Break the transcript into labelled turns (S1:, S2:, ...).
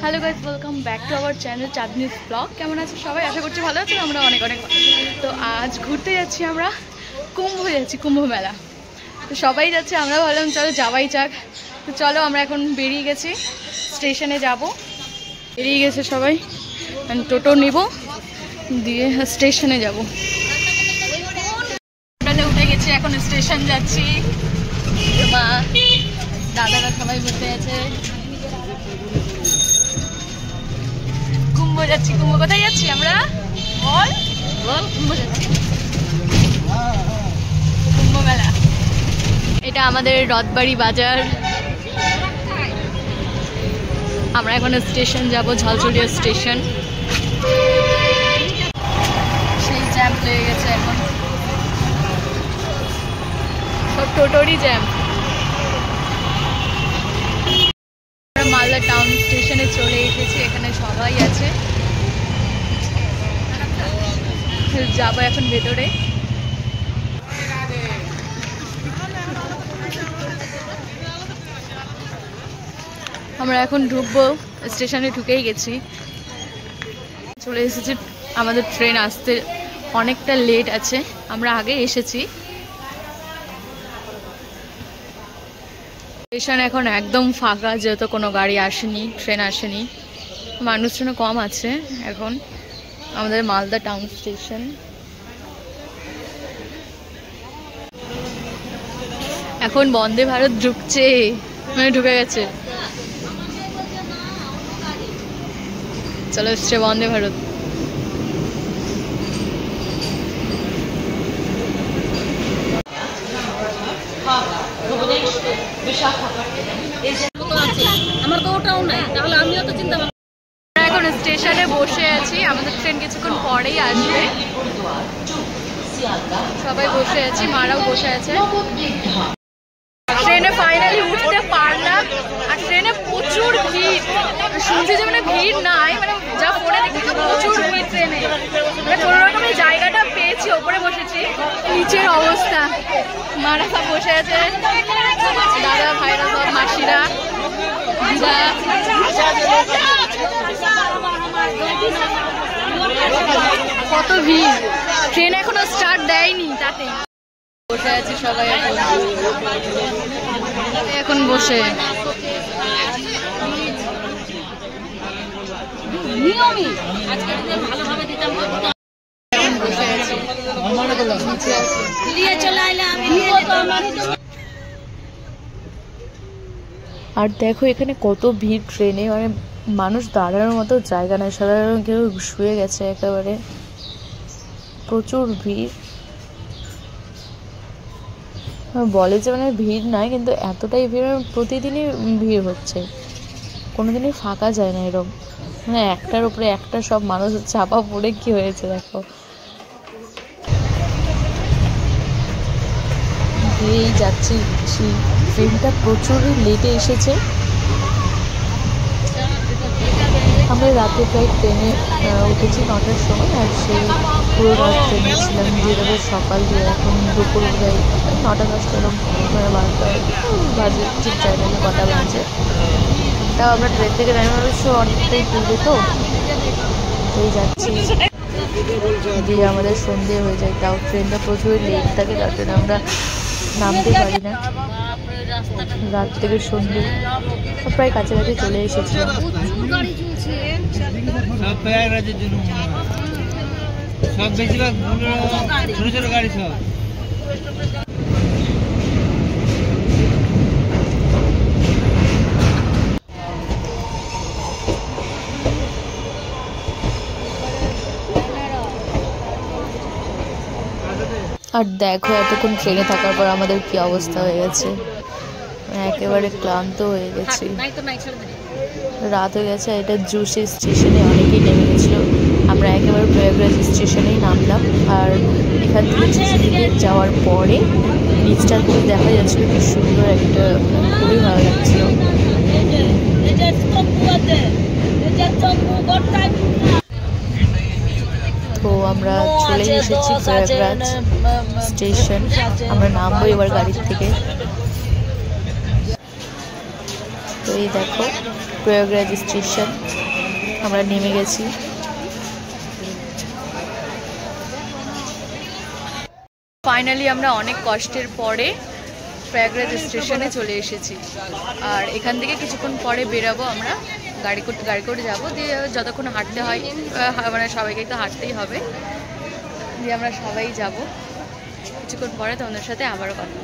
S1: Hello guys, welcome back to our channel Chandni's blog. केमन आছো সবাই? আশা করছি ভালো আছো। আমরা অনেক অনেক তো আজ ঘুরতে যাচ্ছি, আমরা কুম্ভ মেলা। তো সবাই যাচ্ছে, আমরা ভাবলাম চলো যাওয়াই যাক। তো চলো, আমরা এখন বেরিয়ে গেছি, স্টেশনে যাব। বেরিয়ে গেছে সবাই, টোটো নিব, দিয়ে স্টেশনে যাব। টোটোতে উঠে গেছি, এখন স্টেশন যাচ্ছি। মা দাদারা সবাই বসে আছে। কুম্ভ যাচ্ছি। কুম্ভ কোথায় যাচ্ছি আমরা? বল বল। কুম্ভ যাচ্ছি, কুম্ভ মেলা। এটা আমাদের রথবাড়ি বাজার। আমরা এখন স্টেশন যাব, ঝালঝুড়িয়া স্টেশন। সেই জ্যাম লেগে গেছে এখন, সব টোটোরই জ্যাম। মালদা টাউন স্টেশনে চলে এসেছি, এখানে সবাই আছে। যাবো এখন ভেতরে। আমরা এখন ঢুকবো, স্টেশনে ঢুকেই গেছি, চলে এসেছি। আমাদের ট্রেন আসতে অনেকটা লেট আছে, আমরা আগে এসেছি। স্টেশন এখন একদম ফাঁকা, যেহেতু কোনো গাড়ি আসেনি, ট্রেন আসেনি, মানুষজন কম আছে এখন। আমাদের মালদা টাউন স্টেশন। এখন বন্দে ভারত ঢুকছে, মানে ঢুকে গেছে। চলো এসছে বন্দে ভারত। এখন স্টেশনে বসে আছি, আমাদের ট্রেন কিছুক্ষণ পরেই আসবে। সবাই বসে আছি, মারাও বসে আছে। ট্রেনে ফাইনালি উঠতে পারলাম। আর ট্রেনে প্রচুর ভিড়, শুনছি যে মানে ভিড় নাই, মানে যা ফোনে দেখছি প্রচুর ভিড় ট্রেনে। মানে কোনো রকমের জায়গাটা পেয়েছি, ওপরে বসেছি। নিচের অবস্থা, মারা সব বসে আছে, দাদা ভাইরা সব, মাসিরা, দিদা। কত ভিড়, ট্রেন এখনো স্টার্ট দেয়নি, তাতে বসে আছি সবাই। এখন বসে আর দেখো এখানে কত ভিড় ট্রেনে, মানে মানুষ দাঁড়ানোর মতো জায়গা নেই, সাধারণ কেউ শুয়ে গেছে একেবারে। প্রচুর ভিড়, বলে যে মানে ভিড় নাই, কিন্তু এতটাই ভিড়, প্রতিদিনই ভিড় হচ্ছে, কোনোদিনই ফাঁকা যায় না এরকম। মানে একটার উপরে একটা সব মানুষ চাপা পড়ে কি হয়েছে দেখো। এই যাচ্ছি, ট্রেনটা প্রচুরই লেটে এসেছে। আমরা রাতে প্রায় ট্রেনে উঠেছি 9টার সময়, আর সেই পুরো রাত ট্রেনে ছিলাম, যেভাবে সকাল দিয়ে এখন দুপুর প্রায় 9টা 10টা এরকম, মানে 12টা বাজে, ঠিক যায় না কটা বাজে। তাও আমরা ট্রেন থেকে নেমে অবশ্য অনেকটাই দূরে, তো এই যাচ্ছি, দিয়ে আমাদের সন্ধে হয়ে যায়। তাও ট্রেনটা প্রচুর লেট থাকে, তার জন্য আমরা নামতে পারি না। রাত থেকে সন্ধে প্রায় কাছাকাছি চলে এসেছিলাম। সব বেশিরভাগ ছোট ছোট গাড়ি সব। আর দেখো এতক্ষণ ট্রেনে থাকার পর আমাদের কি অবস্থা হয়ে গেছে, একেবারে ক্লান্ত হয়ে গেছি। রাত হয়ে গেছে। এটা জুসি স্টেশনে অনেকেই নেমে গেছিলো, আমরা একেবারে প্রয়াগরাজ স্টেশনেই নামলাম। আর এখান থেকে জুসিতে যাওয়ার পরে নিচটা খুব দেখা যাচ্ছিলো, কি সুন্দর একটা, খুবই ভালো লাগছিল। তো আমরা চলে এসেছি প্রয়াগরাজ স্টেশন। আমরা নামবো এবার গাড়ির থেকে। তো এই দেখো প্রয়াগরাজ স্টেশন, আমরা নেমে গেছি। ফাইনালি আমরা অনেক কষ্টের পরে প্রয়াগরাজ স্টেশনে চলে এসেছি। আর এখান থেকে কিছুক্ষণ পরে বেরাবো আমরা, গাড়ি করে যাবো, দিয়ে যতক্ষণ হাঁটতে হয়, মানে সবাইকে তো হাঁটতেই হবে, দিয়ে আমরা সবাই যাব। কিছুক্ষণ পরে তোমাদের সাথে আবারও কথা।